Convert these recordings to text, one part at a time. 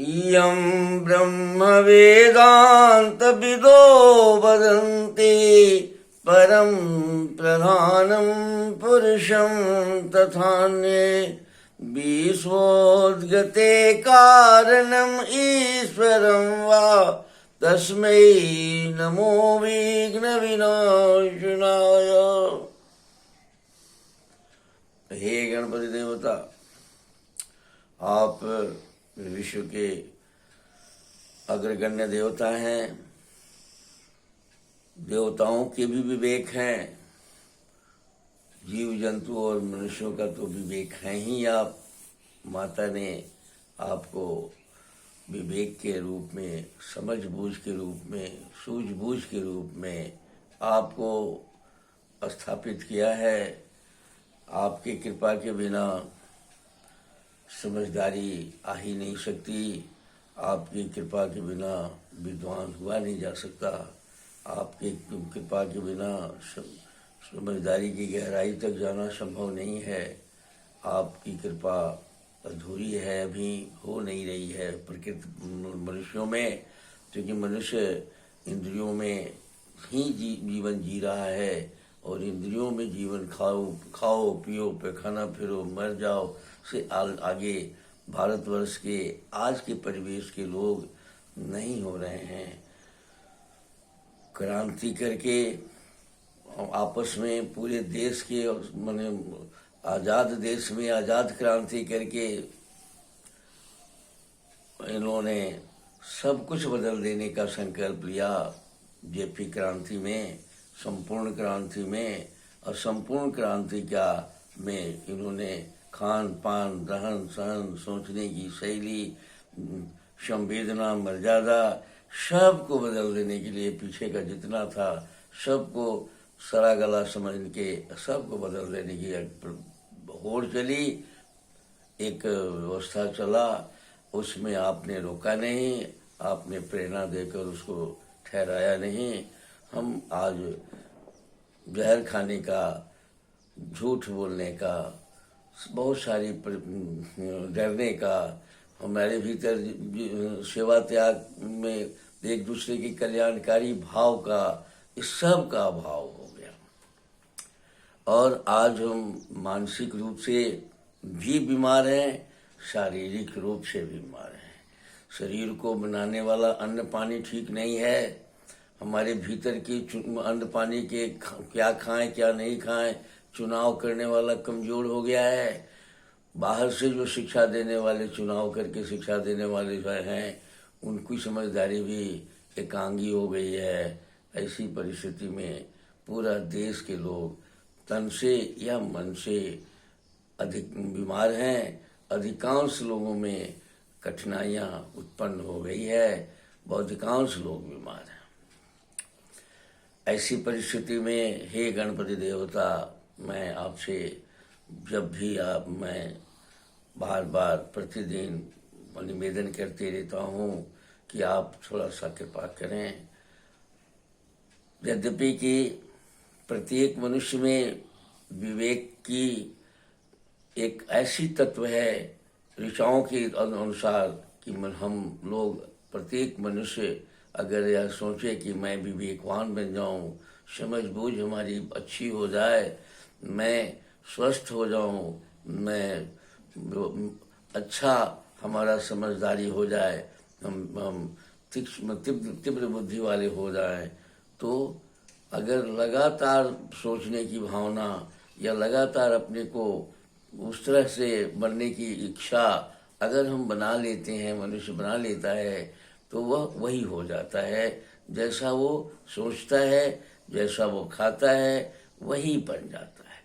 इयं ब्रह्मवेदान्तविदो वदन्ति परं प्रधानं पुरुषं तथान्ये विश्वोद्गते कारणम् ईश्वरं वा तस्मै नमो विघ्नविनाशनाय। हे गणपति देवता, आप विश्व के अग्रगण्य देवता हैं। देवताओं के भी विवेक हैं, जीव जंतु और मनुष्यों का तो विवेक है ही। आप माता ने आपको विवेक के रूप में, समझबूझ के रूप में, सूझबूझ के रूप में आपको स्थापित किया है। आपकी कृपा के बिना समझदारी आ ही नहीं सकती। आपकी कृपा के बिना विद्वान हुआ नहीं जा सकता। आपकी कृपा के बिना समझदारी की गहराई तक जाना संभव नहीं है। आपकी कृपा अधूरी है, अभी हो नहीं रही है प्रकृति मनुष्यों में, क्योंकि मनुष्य इंद्रियों में ही जीवन जी रहा है और इंद्रियों में जीवन खाओ पियो पैखाना फिरो मर जाओ से आगे भारतवर्ष के आज के परिवेश के लोग नहीं हो रहे हैं। क्रांति करके आपस में पूरे देश के माने आजाद देश में आजाद क्रांति करके इन्होंने सब कुछ बदल देने का संकल्प लिया। जेपी क्रांति में, संपूर्ण क्रांति में, और संपूर्ण क्रांति क्या में इन्होंने खान पान, रहन सहन, सोचने की शैली, संवेदना, मर्यादा सबको बदल देने के लिए पीछे का जितना था सबको सरा गला समझ के सबको बदल देने की होड़ चली, एक व्यवस्था चला। उसमें आपने रोका नहीं, आपने प्रेरणा देकर उसको ठहराया नहीं। हम आज जहर खाने का, झूठ बोलने का, बहुत सारी डरने का, हमारे भीतर सेवा त्याग में एक दूसरे की कल्याणकारी भाव का, इस सब का अभाव हो गया। और आज हम मानसिक रूप से भी बीमार हैं, शारीरिक रूप से भी बीमार हैं। शरीर को बनाने वाला अन्न पानी ठीक नहीं है। हमारे भीतर की अन्न पानी के क्या खाएं क्या नहीं खाएं चुनाव करने वाला कमजोर हो गया है। बाहर से जो शिक्षा देने वाले, चुनाव करके शिक्षा देने वाले जो हैं, उनकी समझदारी भी एकांगी हो गई है। ऐसी परिस्थिति में पूरा देश के लोग तन से या मन से अधिक बीमार हैं। अधिकांश लोगों में कठिनाइयां उत्पन्न हो गई है, अधिकांश लोग बीमार हैं। ऐसी परिस्थिति में हे गणपति देवता, मैं आपसे जब भी मैं बार बार प्रतिदिन निवेदन करते रहता हूँ कि आप थोड़ा सा कृपा करें। यद्यपि कि प्रत्येक मनुष्य में विवेक की एक ऐसी तत्व है ऋचाओं के अनुसार कि हम लोग, प्रत्येक मनुष्य अगर यह सोचे कि मैं विवेकवान बन जाऊं, समझ बूझ हमारी अच्छी हो जाए, मैं स्वस्थ हो जाऊं, मैं अच्छा हमारा समझदारी हो जाए, हम तीव्र बुद्धि वाले हो जाएं, तो अगर लगातार सोचने की भावना या लगातार अपने को उस तरह से बनने की इच्छा अगर हम बना लेते हैं, मनुष्य बना लेता है, तो वह वही हो जाता है। जैसा वो सोचता है, जैसा वो खाता है, वही बन जाता है।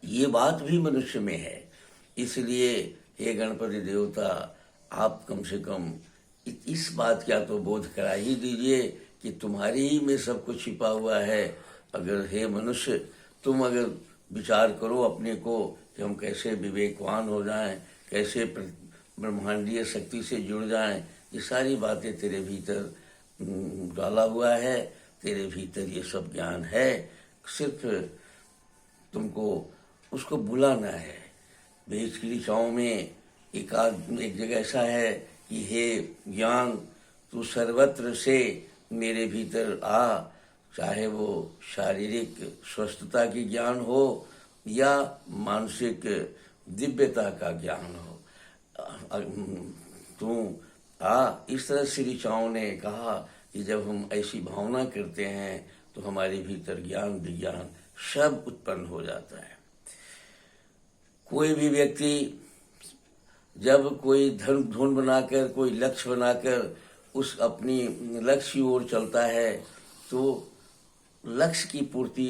ये बात भी मनुष्य में है। इसलिए हे गणपति देवता, आप कम से कम इस बात का तो बोध करा ही दीजिए कि तुम्हारी ही में सब कुछ छिपा हुआ है। अगर हे मनुष्य, तुम अगर विचार करो अपने को कि हम कैसे विवेकवान हो जाएं, कैसे ब्रह्मांडीय शक्ति से जुड़ जाएं, ये सारी बातें तेरे भीतर डाला हुआ है। तेरे भीतर ये सब ज्ञान है, सिर्फ तुमको उसको बुलाना है। भेज की ऋचाओं में एक जगह ऐसा है कि हे ज्ञान तू सर्वत्र से मेरे भीतर आ, चाहे वो शारीरिक स्वस्थता की ज्ञान हो या मानसिक दिव्यता का ज्ञान हो, तू आ। इस तरह श्री ऋचाओं ने कहा कि जब हम ऐसी भावना करते हैं तो हमारे भीतर ज्ञान विज्ञान सब उत्पन्न हो जाता है। कोई भी व्यक्ति जब कोई धुन बनाकर, कोई लक्ष्य बनाकर उस अपनी लक्ष्य की ओर चलता है तो लक्ष्य की पूर्ति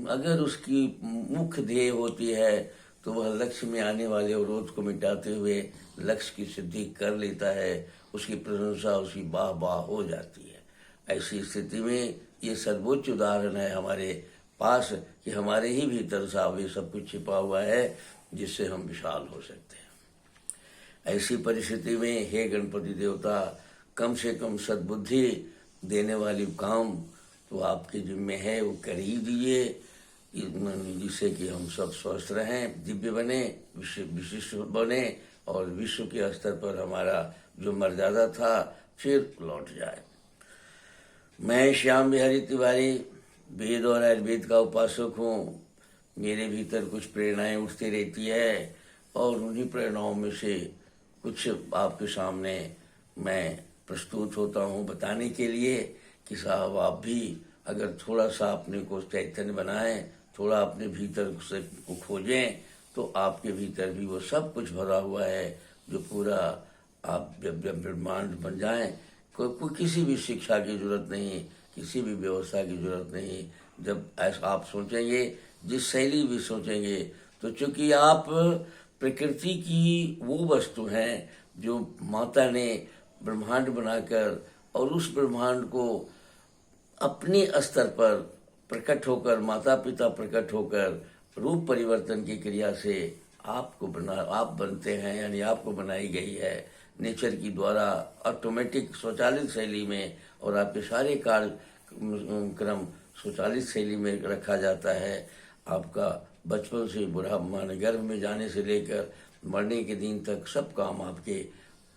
अगर उसकी मुख्य ध्येय होती है तो वह लक्ष्य में आने वाले अवरोध को मिटाते हुए लक्ष्य की सिद्धि कर लेता है। उसकी प्रशंसा, उसकी वाह वाह हो जाती है। ऐसी स्थिति में ये सर्वोच्च उदाहरण है हमारे पास कि हमारे ही भीतर साहब ये सब कुछ छिपा हुआ है जिससे हम विशाल हो सकते हैं। ऐसी परिस्थिति में हे गणपति देवता, कम से कम सद्बुद्धि देने वाली काम तो आपके जिम्मे है, वो कर ही दीजिए, जिससे कि हम सब स्वस्थ रहें, दिव्य बने, विशिष्ट बने और विश्व के स्तर पर हमारा जो मर्यादा था फिर लौट जाए। मैं श्याम बिहारी तिवारी वेद और आयुर्वेद का उपासक हूँ। मेरे भीतर कुछ प्रेरणाएं उठती रहती है और उन्हीं प्रेरणाओं में से कुछ आपके सामने मैं प्रस्तुत होता हूँ बताने के लिए कि साहब आप भी अगर थोड़ा सा अपने को चैतन्य बनाएं, थोड़ा अपने भीतर से खोजें तो आपके भीतर भी वो सब कुछ भरा हुआ है जो पूरा आप ब्रह्मांड बन जाएं। कोई किसी भी शिक्षा की जरूरत नहीं, किसी भी व्यवस्था की जरूरत नहीं। जब ऐसा आप सोचेंगे, जिस शैली भी सोचेंगे, तो चूंकि आप प्रकृति की वो वस्तु हैं जो माता ने ब्रह्मांड बनाकर और उस ब्रह्मांड को अपने स्तर पर प्रकट होकर, माता पिता प्रकट होकर रूप परिवर्तन की क्रिया से आप बनते हैं, यानी आपको बनाई गई है नेचर की द्वारा ऑटोमेटिक स्वचालित शैली में, और आपके सारे कार्यक्रम स्वचालित शैली में रखा जाता है। आपका बचपन से बुढ़ा माने गर्भ में जाने से लेकर मरने के दिन तक सब काम आपके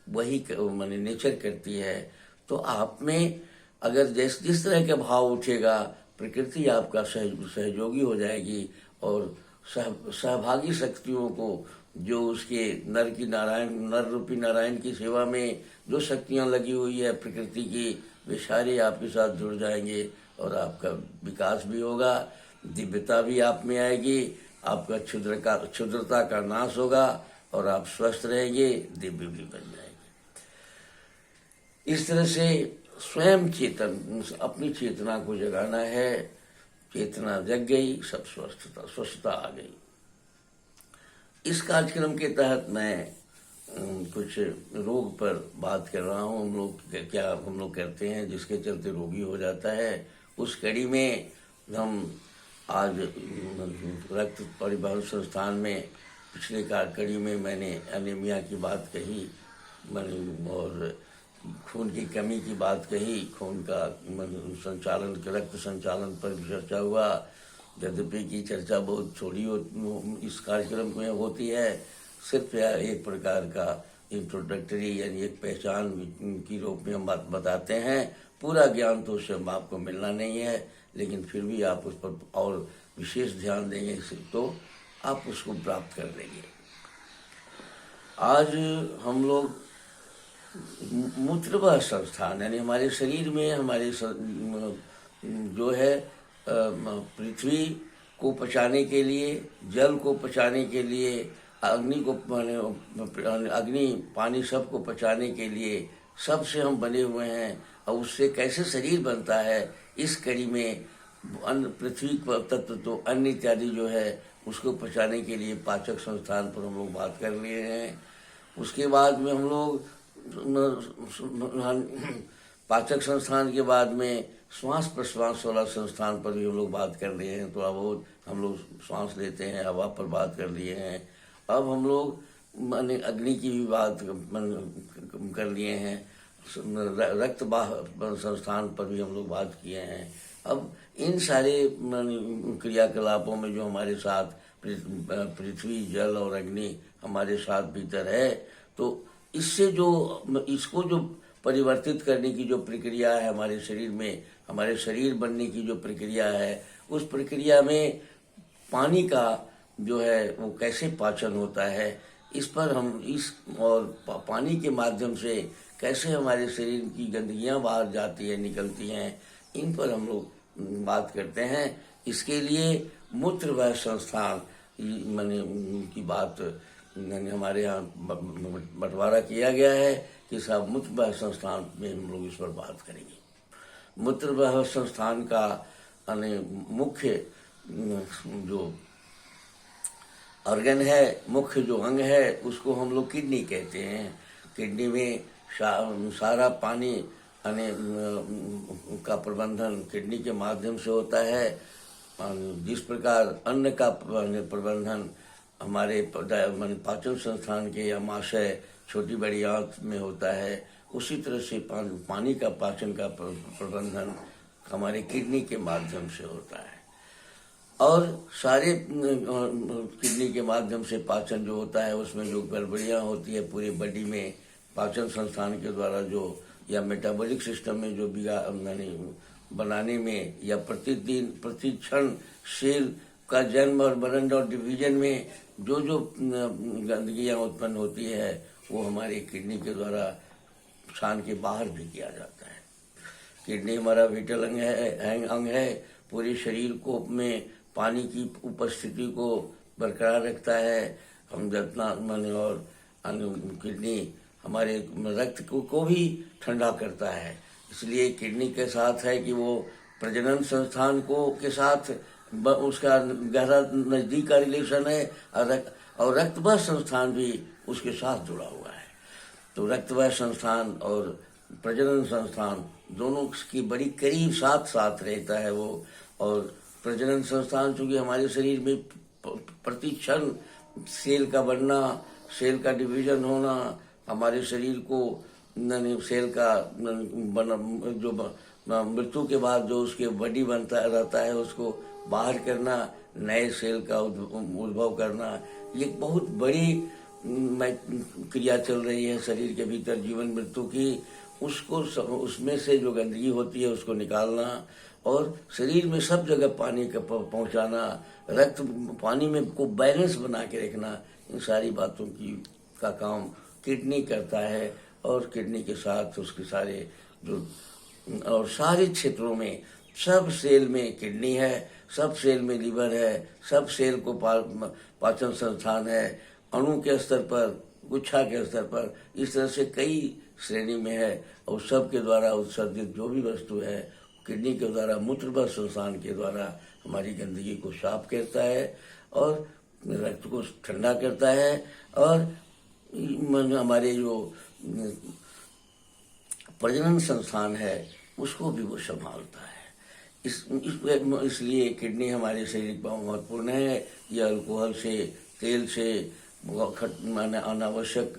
वही माने नेचर करती है। तो आप में अगर जिस तरह का भाव उठेगा, प्रकृति आपका सहयोगी हो जाएगी और सहभागी शक्तियों को जो उसके नर रूपी नारायण की सेवा में जो शक्तियां लगी हुई है प्रकृति की, वे सारे आपके साथ जुड़ जाएंगे और आपका विकास भी होगा, दिव्यता भी आप में आएगी, आपका क्षुद्रता का नाश होगा और आप स्वस्थ रहेंगे, दिव्य भी बन जाएंगे। इस तरह से स्वयं चेतन, अपनी चेतना को जगाना है। चेतना जग गई, सब स्वस्थता आ गई। इस कार्यक्रम के तहत मैं कुछ रोग पर बात कर रहा हूँ। हम लोग करते हैं जिसके चलते रोगी हो जाता है। उस कड़ी में हम आज रक्त परिवहन संस्थान में पिछले कड़ी में मैंने एनीमिया की बात कही और खून की कमी की बात कही। खून का संचालन, रक्त संचालन पर भी चर्चा हुआ। यद्यपि की चर्चा बहुत थोड़ी इस कार्यक्रम में होती है, सिर्फ एक प्रकार का इंट्रोडक्टरी यानी एक पहचान की रूप में हम बात बताते हैं। पूरा ज्ञान तो उससे आपको मिलना नहीं है, लेकिन फिर भी आप उस पर और विशेष ध्यान देंगे तो आप उसको प्राप्त कर लेंगे। आज हम लोग मूत्रवाह संस्थान यानी हमारे शरीर में हमारे जो है पृथ्वी को पचाने के लिए, जल को पचाने के लिए, अग्नि पानी सब को पचाने के लिए सबसे हम बने हुए हैं। और उससे कैसे शरीर बनता है, इस कड़ी में पृथ्वी तत्व तो अन्न इत्यादि जो है उसको पचाने के लिए पाचक संस्थान पर हम लोग बात कर लिए हैं। उसके बाद में हम लोग पाचक संस्थान के बाद में श्वास प्रश्वास वाला संस्थान पर भी हम लोग बात कर लिए हैं। थोड़ा बहुत हम लोग श्वास लेते हैं, हवा पर बात कर लिए हैं। अब हम लोग माने अग्नि की भी बात कर लिए हैं। रक्त बाह संस्थान पर भी हम लोग बात किए हैं। अब इन सारे क्रियाकलापों में जो हमारे साथ पृथ्वी, जल और अग्नि हमारे साथ भीतर है, तो इससे जो इसको जो परिवर्तित करने की जो प्रक्रिया है हमारे शरीर में, हमारे शरीर बनने की जो प्रक्रिया है, उस प्रक्रिया में पानी का जो है वो कैसे पाचन होता है, इस पर हम इस और पानी के माध्यम से कैसे हमारे शरीर की गंदगियां बाहर जाती है, निकलती हैं, इन पर हम लोग बात करते हैं। इसके लिए मूत्र वह संस्थान मैंने की बात हमारे यहाँ बंटवारा किया गया है कि साहब मूत्र वह संस्थान में हम लोग इस पर बात करेंगे। मूत्र वह संस्थान का मुख्य जो ऑर्गन है, मुख्य जो अंग है, उसको हम लोग किडनी कहते हैं। किडनी में सारा पानी का प्रबंधन किडनी के माध्यम से होता है। जिस प्रकार अन्न का प्रबंधन हमारे पाचन संस्थान के आमाशय छोटी बड़ी आंत में होता है, उसी तरह से पानी का पाचन का प्रबंधन हमारे किडनी के माध्यम से होता है। और सारे किडनी के माध्यम से पाचन जो होता है, उसमें जो गड़बड़ियाँ होती है पूरी बॉडी में पाचन संस्थान के द्वारा जो, या मेटाबॉलिक सिस्टम में जो बनाने में, या प्रतिदिन प्रतिक्षण सेल का जन्म और मरण और डिवीजन में जो जो गंदगियाँ उत्पन्न होती है, वो हमारी किडनी के द्वारा छान के बाहर भी किया जाता है। किडनी हमारा विटल अंग है, पूरे शरीर को में पानी की उपस्थिति को बरकरार रखता है। हम जितना और किडनी हमारे रक्त को भी ठंडा करता है। इसलिए किडनी के साथ है कि वो प्रजनन संस्थान को के साथ उसका गहरा नजदीक का रिलेशन है, और रक्तवाह संस्थान भी उसके साथ जुड़ा हुआ है। तो रक्तवाह संस्थान और प्रजनन संस्थान दोनों की बड़ी करीब साथ साथ रहता है वो। और प्रजनन संस्थान चूंकि हमारे शरीर में प्रतिक्षण सेल का बनना, सेल का डिवीजन होना, हमारे शरीर को सेल का जो मृत्यु के बाद जो उसके बॉडी बनता रहता है, उसको बाहर करना, नए सेल का उद्भव करना, ये बहुत बड़ी क्रिया चल रही है शरीर के भीतर जीवन मृत्यु की। उसको उसमें से जो गंदगी होती है उसको निकालना, और शरीर में सब जगह पानी का पहुंचाना, रक्त पानी में को बैलेंस बना के रखना, इन सारी बातों का काम किडनी करता है। और किडनी के साथ उसके सारे जो और सारे क्षेत्रों में सब सेल में किडनी है, सब सेल में लीवर है, सब सेल को पाचन संस्थान है, अणु के स्तर पर, गुच्छा के स्तर पर, इस तरह से कई श्रेणी में है। और सब के द्वारा उत्सर्जित जो भी वस्तु है किडनी के द्वारा, मूत्रवाह संस्थान के द्वारा हमारी गंदगी को साफ करता है और रक्त को ठंडा करता है, और हमारे जो प्रजनन संस्थान है उसको भी वो संभालता है। इसलिए किडनी हमारे शरीर पर महत्वपूर्ण है। ये अल्कोहल से, तेल से, अनावश्यक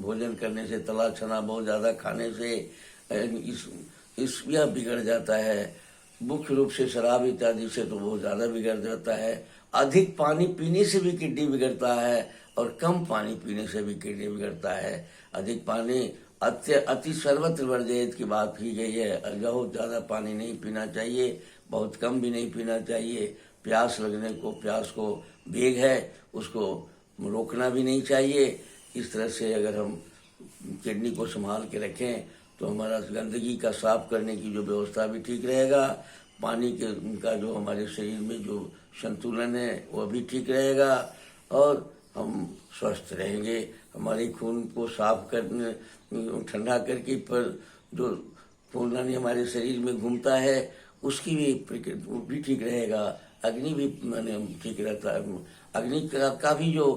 भोजन करने से, तला छना बहुत ज़्यादा खाने से यह बिगड़ जाता है। मुख्य रूप से शराब इत्यादि से तो बहुत ज़्यादा बिगड़ जाता है। अधिक पानी पीने से भी किडनी बिगड़ता है, और कम पानी पीने से भी किडनी बिगड़ता है। अधिक पानी अति सर्वत्र वर्जित की बात की गई है। बहुत ज़्यादा पानी नहीं पीना चाहिए, बहुत कम भी नहीं पीना चाहिए। प्यास लगने को, प्यास को वेग है उसको रोकना भी नहीं चाहिए। इस तरह से अगर हम किडनी को संभाल के रखें तो हमारा गंदगी का साफ करने की जो व्यवस्था भी ठीक रहेगा, पानी का जो हमारे शरीर में जो संतुलन है वह भी ठीक रहेगा, और हम स्वस्थ रहेंगे। हमारे खून को साफ करने, ठंडा करके पर जो खून हमारे शरीर में घूमता है उसकी भी ठीक रहेगा। अग्नि भी ठीक रहता है। अग्नि का भी जो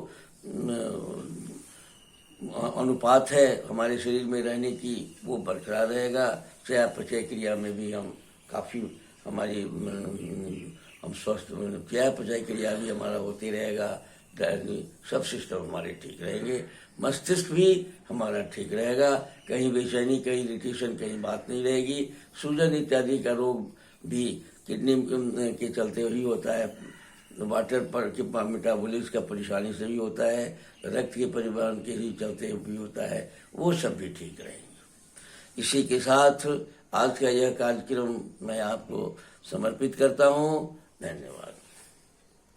अनुपात है हमारे शरीर में रहने की वो बरकरार रहेगा। चयापचय क्रिया में भी हम काफ़ी हम स्वस्थ, चयापचय क्रिया भी हमारा होती रहेगा। सब सिस्टम हमारे ठीक रहेंगे। मस्तिष्क भी हमारा ठीक रहेगा, कहीं बेचैनी, कहीं इरिटेशन, कहीं बात नहीं रहेगी। सूजन इत्यादि का रोग भी किडनी के चलते ही होता है। वाटर पर के मेटाबॉलिज्म का परेशानी से भी होता है, रक्त के परिवहन के ही चलते भी होता है, वो सब भी ठीक रहेंगे। इसी के साथ आज का यह कार्यक्रम मैं आपको समर्पित करता हूँ। धन्यवाद।